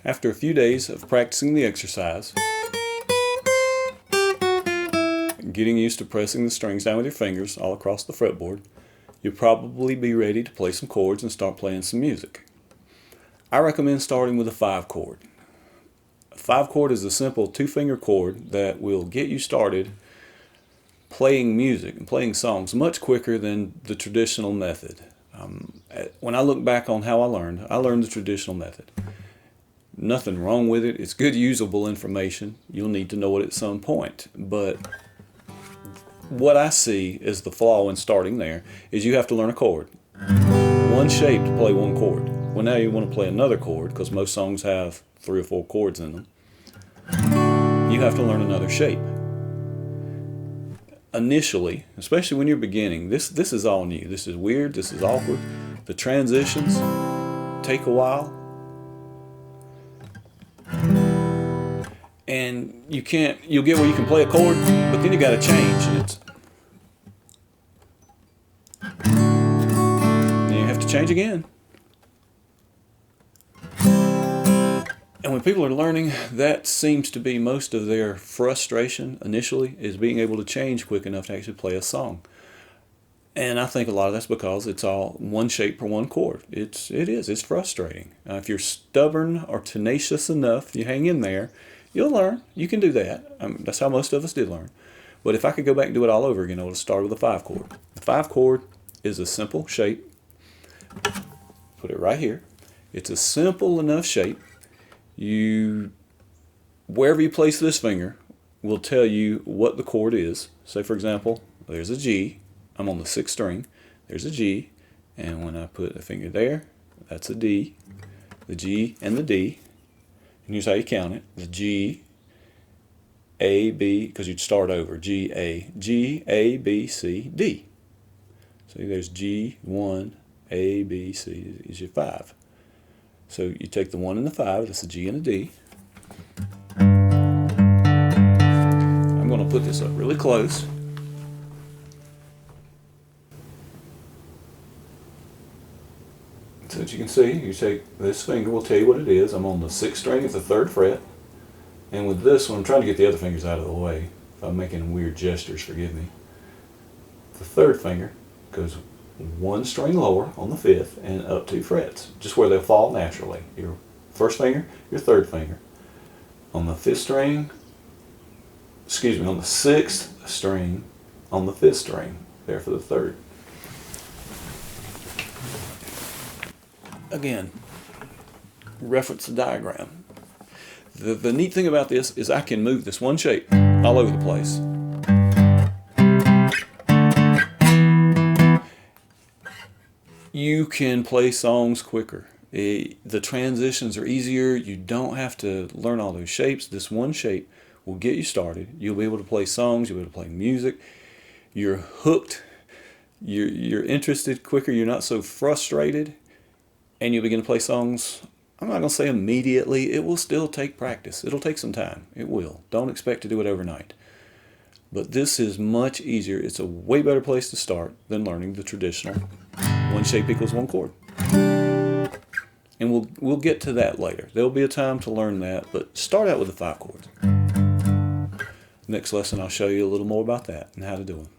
After a few days of practicing the exercise, getting used to pressing the strings down with your fingers all across the fretboard, you'll probably be ready to play some chords and start playing some music. I recommend starting with a 5 chord. A 5 chord is a simple 2-finger chord that will get you started playing music and playing songs much quicker than the traditional method. When I look back on how I learned the traditional method. Nothing wrong with it. It's good usable information. You'll need to know it at some point. But what I see as the flaw in starting there is you have to learn a chord. One shape to play one chord. Well, now you want to play another chord because most songs have 3 or 4 chords in them. You have to learn another shape. Initially, especially when you're beginning, this is all new. This is weird. This is awkward. The transitions take a while. And you'll get where you can play a chord, but then you got to change. And you have to change again. And when people are learning, that seems to be most of their frustration initially, is being able to change quick enough to actually play a song. And I think a lot of that's because it's all one shape for one chord. It's frustrating. If you're stubborn or tenacious enough, you hang in there, you'll learn. You can do that. That's how most of us did learn. But if I could go back and do it all over again, I would start with a 5 chord. The 5 chord is a simple shape. Put it right here. It's a simple enough shape. Wherever you place this finger will tell you what the chord is. Say, for example, there's a G. I'm on the 6th string. There's a G. And when I put a finger there, that's a D. The G and the D. And here's how you count it. The G, A, B, because you'd start over. G, A, B, C, D. See, there's G, 1, A, B, C is your 5. So you take the 1 and the 5, that's a G and a D. I'm going to put this up really close. So that you can see, you take this finger, will tell you what it is. I'm on the 6th string at the 3rd fret. And with this one, I'm trying to get the other fingers out of the way. If I'm making weird gestures, forgive me. The 3rd finger goes 1 string lower on the 5th and up 2 frets, just where they'll fall naturally. Your 1st finger, your 3rd finger. On the 5th string, on the 6th string, on the 5th string, there for the 3rd. Again, reference the diagram. The neat thing about this is I can move this one shape all over the place. You can play songs quicker. The transitions are easier. You don't have to learn all those shapes. This one shape will get you started. You'll be able to play songs. You'll be able to play music. You're hooked. You're interested quicker. You're not so frustrated. And you'll begin to play songs, I'm not going to say immediately. It will still take practice. It'll take some time. It will. Don't expect to do it overnight. But this is much easier. It's a way better place to start than learning the traditional 1 shape equals 1 chord. And we'll get to that later. There'll be a time to learn that, but start out with the 5 chords. Next lesson I'll show you a little more about that and how to do them.